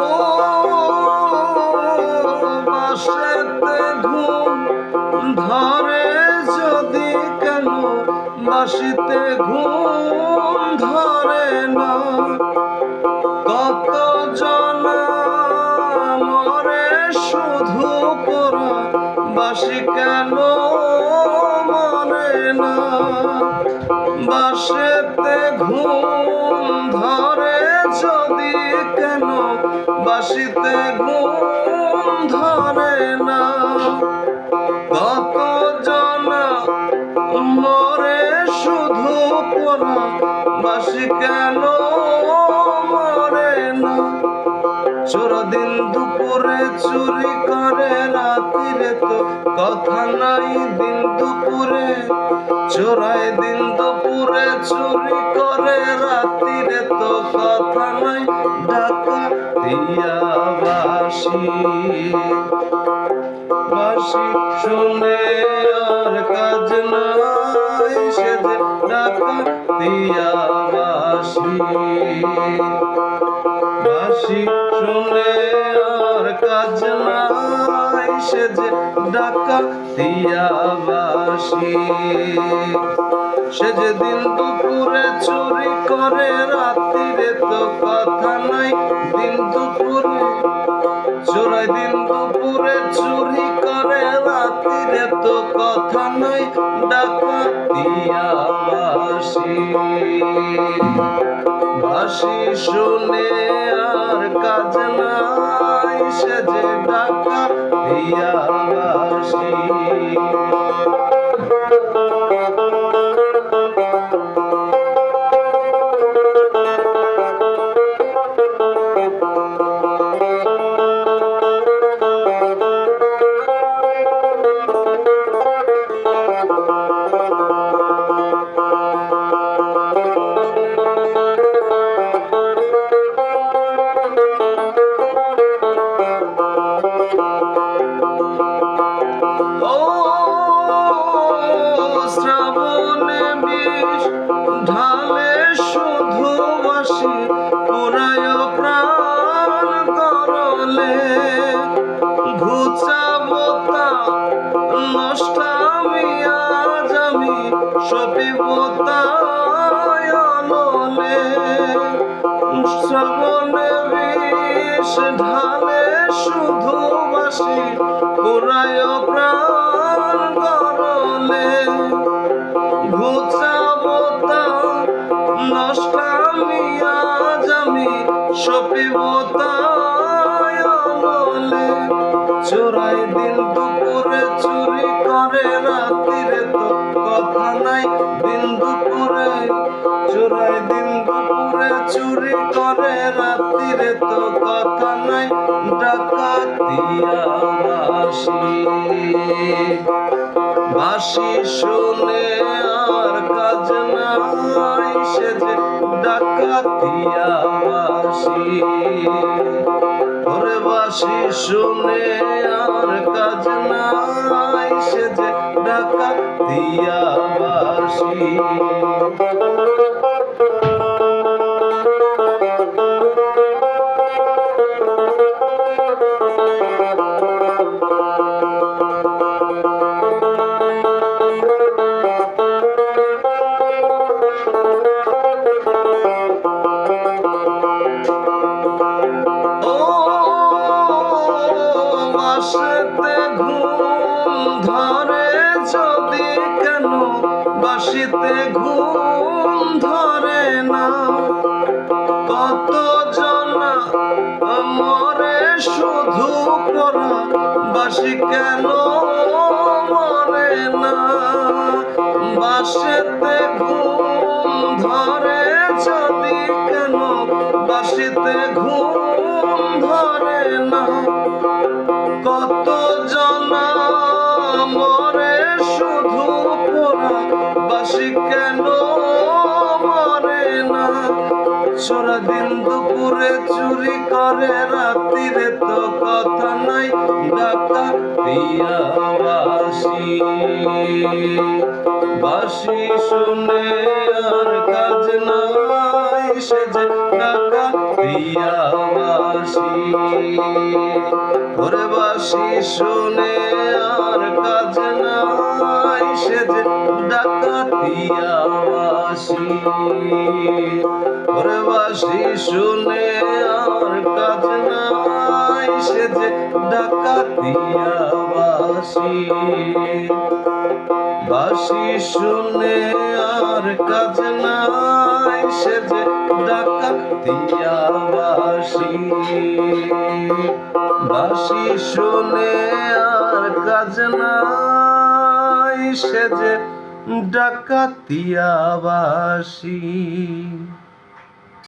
ও বাঁশেতে ঘুম ধরে যদি কেন বাঁশিতে ঘুম ধরে না কত জনা মরে শুধু পোড়া বাঁশি কেন মরে না বাঁশেতে ঘুম ধরে যদি কেন বাঁশিতে ঘুম ধরে না কত জনা মরে শুধু পোড়া বাঁশি কেন মরে না চোরা দিন দুপুরে চুরি করে রাতিরে তো কথা নাই দিন দুপুরে চোরাই দিন দুপুরে চুরি করে রাতিরে তো কথা নাই ডাকাতিয়া বাঁশি বাঁশি শুনে আর কাজ নাই সে যে ডাকাতিয়া বাঁশি বাঁশি শুনে আর কাজ নাই সে যে ডাকাতিয়া বাঁশি সে যে দিন দুপুরে চুরি করে রাতিরে তো কথা নাই দিন দুপুরে চোরাই দিন দুপুরে চুরি করে রাতিরে তো কথা নাই ডাকাতিয়া বাঁশি বাঁশি শুনে আর কাজ নাই সে যে ডাকাতিয়া বাঁশি শ্রাবণে বিষ ঢালে শুধু বাঁশি পুরায় প্রাণ করলে ঘুচাবো তা নষ্টামি আজ আমি সপিব তাই অনলে শ্রাবণে বিষ ঢালে শুধু বাঁশি পুরায় প্রাণ করলে ঘুচাবো তা নষ্টামি আজ আমি সপিব তাই অনলে চোরাই দিন দুপুরে চুরি করে রাতিরে তো কথা নাই দিন দুপুরে চোরাই দিন দুপুরে চুরি করে রাতিরে তো কথা নাই ডাকাতিয়া বাঁশি বাঁশি শুনে আর কাজ নাই সে যে ডাকাতিয়া বাঁশি ওরে বাঁশি শুনে আর কাজ নাই সে যে ডাকাতিয়া বাঁশি বাঁশিতে ঘুম ধরে যদি কেন বাঁশিতে ঘুম ধরে না কত জনা মরে শুধু পোড়া বাঁশি কেন মরে না বাঁশিতে ঘুম ধরে যদি কেন বাঁশিতে ঘুম ধরে না কত জনা মরে শুধু পোড়া বাঁশি কেন মরে না চোরা দিন দুপুরে চুরি করে রাতিরে তো কথা নাই ডাকাতিয়া বাঁশি বাঁশি শুনে আর কাজ নাই সে যে ডাকাতিয়া বাসি ওরে বাসি শুনে আর কাজ নাই সে যে ডাকাতিয়া বাসি ওরে বাসি শুনে আর কাজ নাই সে যে ডাকাতিয়া বাসি বাসি শুনে আর কাজ নাই সে যে ডাকাতিয়া বাসি বাসি শুনে আর কাজ নাই সে যে ডাকাতিয়া বাসি।